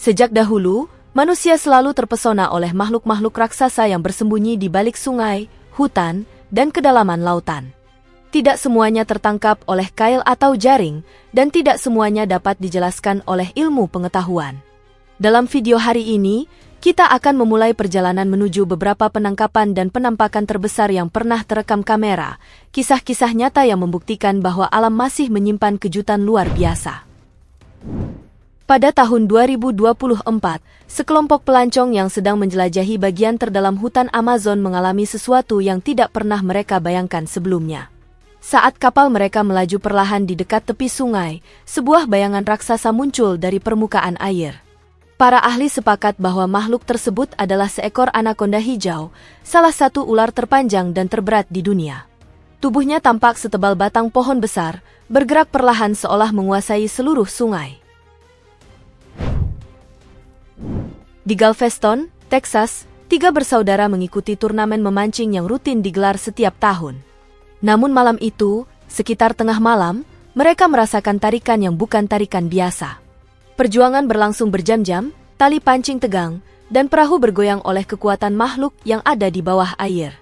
Sejak dahulu, manusia selalu terpesona oleh makhluk-makhluk raksasa yang bersembunyi di balik sungai, hutan, dan kedalaman lautan. Tidak semuanya tertangkap oleh kail atau jaring, dan tidak semuanya dapat dijelaskan oleh ilmu pengetahuan. Dalam video hari ini, kita akan memulai perjalanan menuju beberapa penangkapan dan penampakan terbesar yang pernah terekam kamera, kisah-kisah nyata yang membuktikan bahwa alam masih menyimpan kejutan luar biasa. Pada tahun 2024, sekelompok pelancong yang sedang menjelajahi bagian terdalam hutan Amazon mengalami sesuatu yang tidak pernah mereka bayangkan sebelumnya. Saat kapal mereka melaju perlahan di dekat tepi sungai, sebuah bayangan raksasa muncul dari permukaan air. Para ahli sepakat bahwa makhluk tersebut adalah seekor anakonda hijau, salah satu ular terpanjang dan terberat di dunia. Tubuhnya tampak setebal batang pohon besar, bergerak perlahan seolah menguasai seluruh sungai. Di Galveston, Texas, 3 bersaudara mengikuti turnamen memancing yang rutin digelar setiap tahun. Namun malam itu, sekitar tengah malam, mereka merasakan tarikan yang bukan tarikan biasa. Perjuangan berlangsung berjam-jam, tali pancing tegang, dan perahu bergoyang oleh kekuatan makhluk yang ada di bawah air.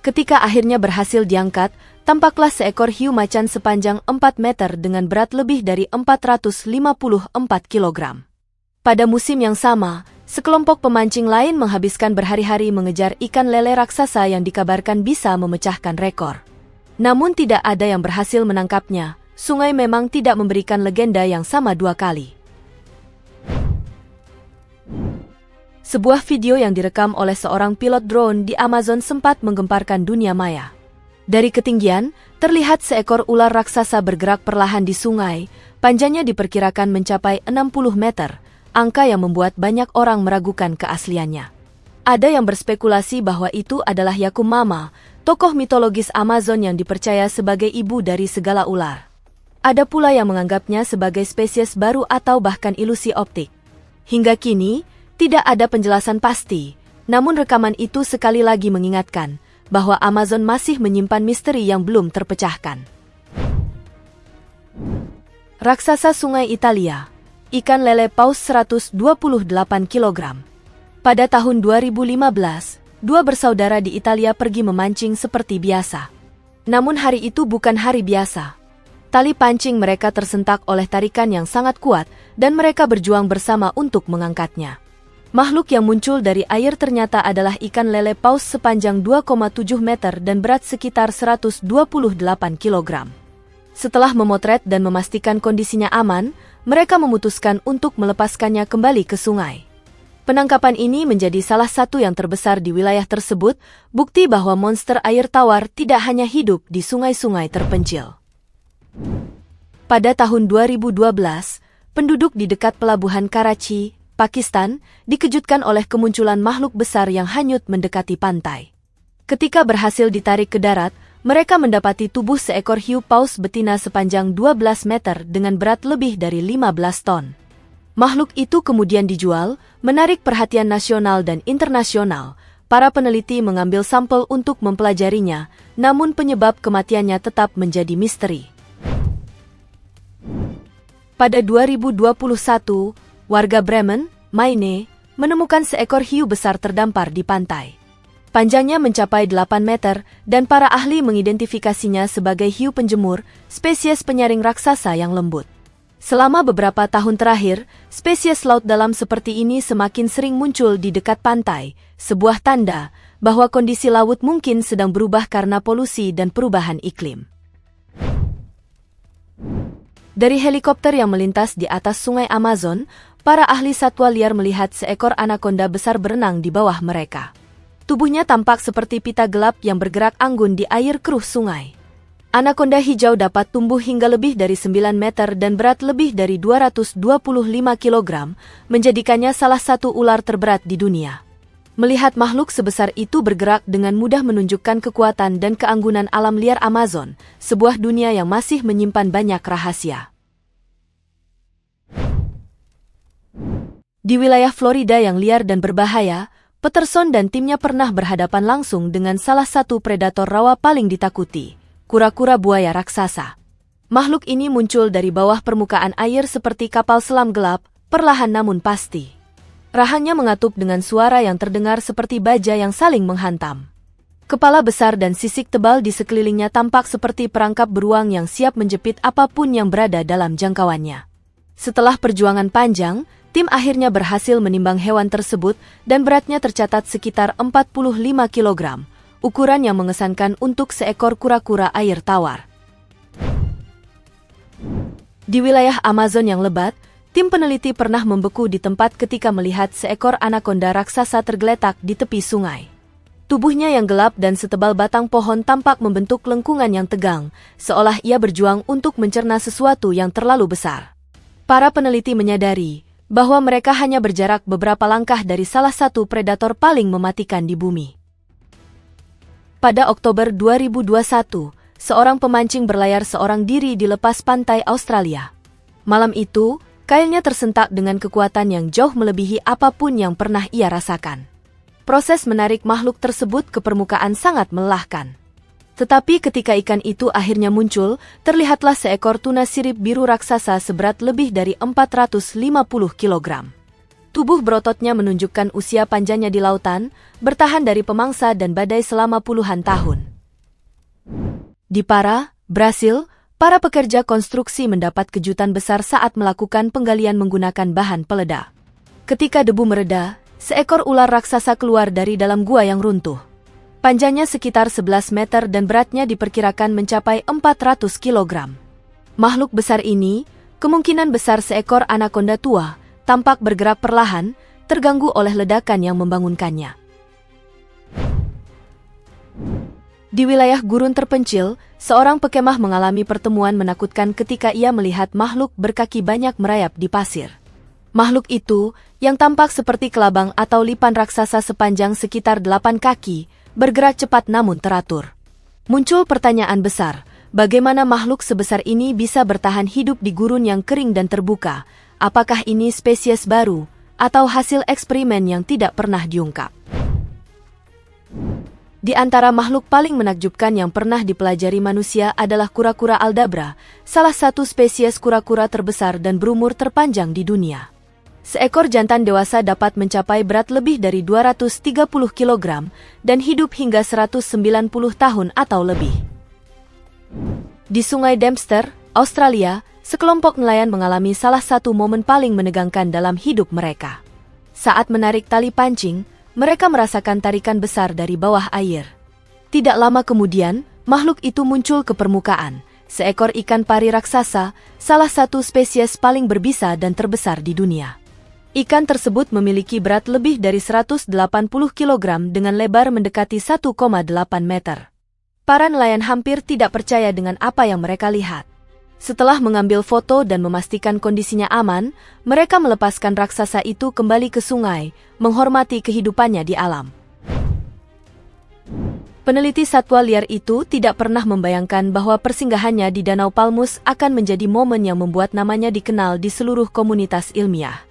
Ketika akhirnya berhasil diangkat, tampaklah seekor hiu macan sepanjang 4 meter dengan berat lebih dari 454 kilogram. Pada musim yang sama, sekelompok pemancing lain menghabiskan berhari-hari mengejar ikan lele raksasa yang dikabarkan bisa memecahkan rekor. Namun tidak ada yang berhasil menangkapnya. Sungai memang tidak memberikan legenda yang sama 2 kali. Sebuah video yang direkam oleh seorang pilot drone di Amazon sempat menggemparkan dunia maya. Dari ketinggian, terlihat seekor ular raksasa bergerak perlahan di sungai, panjangnya diperkirakan mencapai 60 meter, angka yang membuat banyak orang meragukan keasliannya. Ada yang berspekulasi bahwa itu adalah Yakumama, tokoh mitologis Amazon yang dipercaya sebagai ibu dari segala ular. Ada pula yang menganggapnya sebagai spesies baru atau bahkan ilusi optik. Hingga kini, tidak ada penjelasan pasti, namun rekaman itu sekali lagi mengingatkan bahwa Amazon masih menyimpan misteri yang belum terpecahkan. Raksasa Sungai Italia, ikan lele paus 128 kg. Pada tahun 2015, 2 bersaudara di Italia pergi memancing seperti biasa. Namun hari itu bukan hari biasa. Tali pancing mereka tersentak oleh tarikan yang sangat kuat, dan mereka berjuang bersama untuk mengangkatnya. Makhluk yang muncul dari air ternyata adalah ikan lele paus sepanjang 2,7 meter dan berat sekitar 128 kg. Setelah memotret dan memastikan kondisinya aman, mereka memutuskan untuk melepaskannya kembali ke sungai. Penangkapan ini menjadi salah satu yang terbesar di wilayah tersebut, bukti bahwa monster air tawar tidak hanya hidup di sungai-sungai terpencil. Pada tahun 2012, penduduk di dekat pelabuhan Karachi, Pakistan, dikejutkan oleh kemunculan makhluk besar yang hanyut mendekati pantai. Ketika berhasil ditarik ke darat, mereka mendapati tubuh seekor hiu paus betina sepanjang 12 meter dengan berat lebih dari 15 ton. Makhluk itu kemudian dijual, menarik perhatian nasional dan internasional. Para peneliti mengambil sampel untuk mempelajarinya, namun penyebab kematiannya tetap menjadi misteri. Pada 2021, warga Bremen, Maine, menemukan seekor hiu besar terdampar di pantai. Panjangnya mencapai 8 meter, dan para ahli mengidentifikasinya sebagai hiu penjemur, spesies penyaring raksasa yang lembut. Selama beberapa tahun terakhir, spesies laut dalam seperti ini semakin sering muncul di dekat pantai, sebuah tanda bahwa kondisi laut mungkin sedang berubah karena polusi dan perubahan iklim. Dari helikopter yang melintas di atas sungai Amazon, para ahli satwa liar melihat seekor anakonda besar berenang di bawah mereka. Tubuhnya tampak seperti pita gelap yang bergerak anggun di air keruh sungai. Anakonda hijau dapat tumbuh hingga lebih dari 9 meter dan berat lebih dari 225 kg, menjadikannya salah satu ular terberat di dunia. Melihat makhluk sebesar itu bergerak dengan mudah menunjukkan kekuatan dan keanggunan alam liar Amazon, sebuah dunia yang masih menyimpan banyak rahasia. Di wilayah Florida yang liar dan berbahaya, Peterson dan timnya pernah berhadapan langsung dengan salah satu predator rawa paling ditakuti, kura-kura buaya raksasa. Makhluk ini muncul dari bawah permukaan air seperti kapal selam gelap, perlahan namun pasti. Rahangnya mengatup dengan suara yang terdengar seperti baja yang saling menghantam. Kepala besar dan sisik tebal di sekelilingnya tampak seperti perangkap beruang yang siap menjepit apapun yang berada dalam jangkauannya. Setelah perjuangan panjang, tim akhirnya berhasil menimbang hewan tersebut dan beratnya tercatat sekitar 45 kg, ukuran yang mengesankan untuk seekor kura-kura air tawar. Di wilayah Amazon yang lebat, tim peneliti pernah membeku di tempat ketika melihat seekor anakonda raksasa tergeletak di tepi sungai. Tubuhnya yang gelap dan setebal batang pohon tampak membentuk lengkungan yang tegang, seolah ia berjuang untuk mencerna sesuatu yang terlalu besar. Para peneliti menyadari bahwa mereka hanya berjarak beberapa langkah dari salah satu predator paling mematikan di bumi. Pada Oktober 2021, seorang pemancing berlayar seorang diri di lepas pantai Australia. Malam itu, kailnya tersentak dengan kekuatan yang jauh melebihi apapun yang pernah ia rasakan. Proses menarik makhluk tersebut ke permukaan sangat melelahkan. Tetapi ketika ikan itu akhirnya muncul, terlihatlah seekor tuna sirip biru raksasa seberat lebih dari 450 kg. Tubuh berototnya menunjukkan usia panjangnya di lautan, bertahan dari pemangsa dan badai selama puluhan tahun. Di Pará, Brasil, para pekerja konstruksi mendapat kejutan besar saat melakukan penggalian menggunakan bahan peledak. Ketika debu mereda, seekor ular raksasa keluar dari dalam gua yang runtuh. Panjangnya sekitar 11 meter dan beratnya diperkirakan mencapai 400 kg. Makhluk besar ini, kemungkinan besar seekor anakonda tua, tampak bergerak perlahan, terganggu oleh ledakan yang membangunkannya. Di wilayah gurun terpencil, seorang pekemah mengalami pertemuan menakutkan ketika ia melihat makhluk berkaki banyak merayap di pasir. Makhluk itu, yang tampak seperti kelabang atau lipan raksasa sepanjang sekitar 8 kaki, bergerak cepat namun teratur. Muncul pertanyaan besar, bagaimana makhluk sebesar ini bisa bertahan hidup di gurun yang kering dan terbuka? Apakah ini spesies baru, atau hasil eksperimen yang tidak pernah diungkap? Di antara makhluk paling menakjubkan yang pernah dipelajari manusia adalah kura-kura Aldabra, salah satu spesies kura-kura terbesar dan berumur terpanjang di dunia. Seekor jantan dewasa dapat mencapai berat lebih dari 230 kg dan hidup hingga 190 tahun atau lebih. Di Sungai Dempster, Australia, sekelompok nelayan mengalami salah satu momen paling menegangkan dalam hidup mereka. Saat menarik tali pancing, mereka merasakan tarikan besar dari bawah air. Tidak lama kemudian, makhluk itu muncul ke permukaan, seekor ikan pari raksasa, salah satu spesies paling berbisa dan terbesar di dunia. Ikan tersebut memiliki berat lebih dari 180 kg dengan lebar mendekati 1,8 meter. Para nelayan hampir tidak percaya dengan apa yang mereka lihat. Setelah mengambil foto dan memastikan kondisinya aman, mereka melepaskan raksasa itu kembali ke sungai, menghormati kehidupannya di alam. Peneliti satwa liar itu tidak pernah membayangkan bahwa persinggahannya di Danau Palmus akan menjadi momen yang membuat namanya dikenal di seluruh komunitas ilmiah.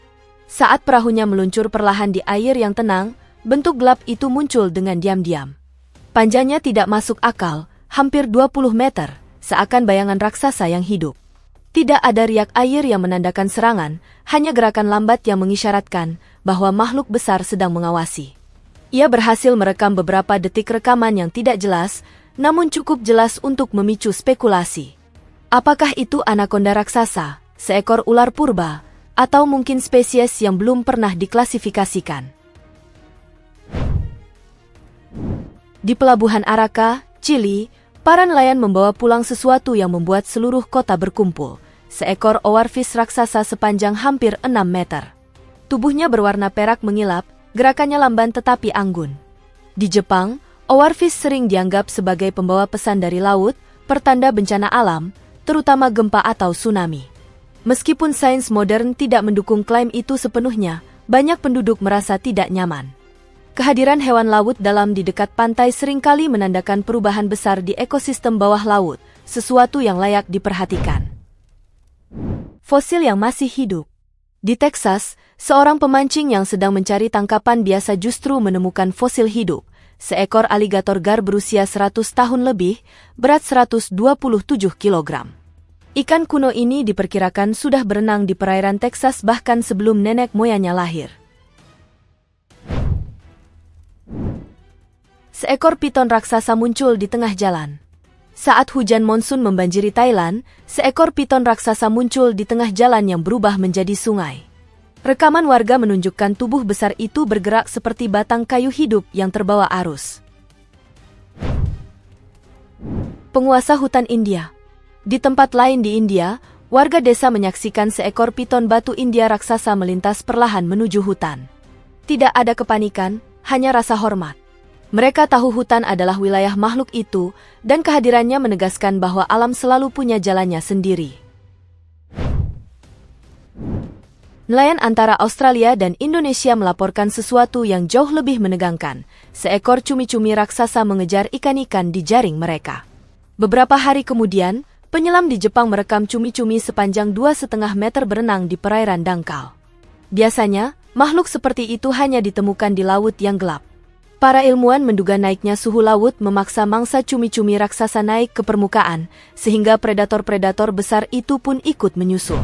Saat perahunya meluncur perlahan di air yang tenang, bentuk gelap itu muncul dengan diam-diam. Panjangnya tidak masuk akal, hampir 20 meter, seakan bayangan raksasa yang hidup. Tidak ada riak air yang menandakan serangan, hanya gerakan lambat yang mengisyaratkan bahwa makhluk besar sedang mengawasi. Ia berhasil merekam beberapa detik rekaman yang tidak jelas, namun cukup jelas untuk memicu spekulasi. Apakah itu anakonda raksasa, seekor ular purba, atau mungkin spesies yang belum pernah diklasifikasikan? Di Pelabuhan Araka, Chili, para nelayan membawa pulang sesuatu yang membuat seluruh kota berkumpul. Seekor oarfish raksasa sepanjang hampir 6 meter. Tubuhnya berwarna perak mengilap, gerakannya lamban tetapi anggun. Di Jepang, oarfish sering dianggap sebagai pembawa pesan dari laut, pertanda bencana alam, terutama gempa atau tsunami. Meskipun sains modern tidak mendukung klaim itu sepenuhnya, banyak penduduk merasa tidak nyaman. Kehadiran hewan laut dalam di dekat pantai seringkali menandakan perubahan besar di ekosistem bawah laut, sesuatu yang layak diperhatikan. Fosil yang masih hidup. Di Texas, seorang pemancing yang sedang mencari tangkapan biasa justru menemukan fosil hidup, seekor aligator gar berusia 100 tahun lebih, berat 127 kg. Ikan kuno ini diperkirakan sudah berenang di perairan Texas bahkan sebelum nenek moyangnya lahir. seekor piton raksasa muncul di tengah jalan. Saat hujan monsun membanjiri Thailand, seekor piton raksasa muncul di tengah jalan yang berubah menjadi sungai. Rekaman warga menunjukkan tubuh besar itu bergerak seperti batang kayu hidup yang terbawa arus. Penguasa hutan India. Di tempat lain di India, warga desa menyaksikan seekor piton batu India raksasa melintas perlahan menuju hutan. Tidak ada kepanikan, hanya rasa hormat. Mereka tahu hutan adalah wilayah makhluk itu, dan kehadirannya menegaskan bahwa alam selalu punya jalannya sendiri. Nelayan antara Australia dan Indonesia melaporkan sesuatu yang jauh lebih menegangkan. Seekor cumi-cumi raksasa mengejar ikan-ikan di jaring mereka. Beberapa hari kemudian, penyelam di Jepang merekam cumi-cumi sepanjang 2,5 meter berenang di perairan dangkal. Biasanya, makhluk seperti itu hanya ditemukan di laut yang gelap. Para ilmuwan menduga naiknya suhu laut memaksa mangsa cumi-cumi raksasa naik ke permukaan, sehingga predator-predator besar itu pun ikut menyusul.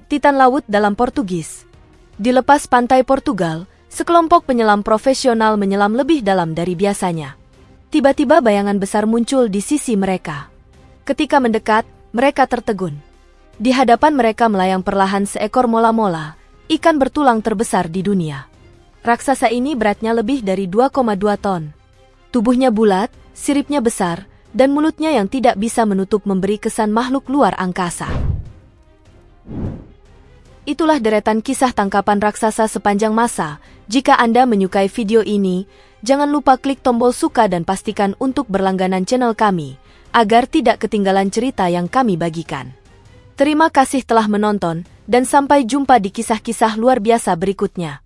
Titan laut dalam Portugis. Di lepas pantai Portugal, sekelompok penyelam profesional menyelam lebih dalam dari biasanya. Tiba-tiba bayangan besar muncul di sisi mereka. Ketika mendekat, mereka tertegun. Di hadapan mereka melayang perlahan seekor mola-mola, ikan bertulang terbesar di dunia. Raksasa ini beratnya lebih dari 2,2 ton. Tubuhnya bulat, siripnya besar, dan mulutnya yang tidak bisa menutup memberi kesan makhluk luar angkasa. Itulah deretan kisah tangkapan raksasa sepanjang masa. Jika Anda menyukai video ini, jangan lupa klik tombol suka dan pastikan untuk berlangganan channel kami, agar tidak ketinggalan cerita yang kami bagikan. Terima kasih telah menonton, dan sampai jumpa di kisah-kisah luar biasa berikutnya.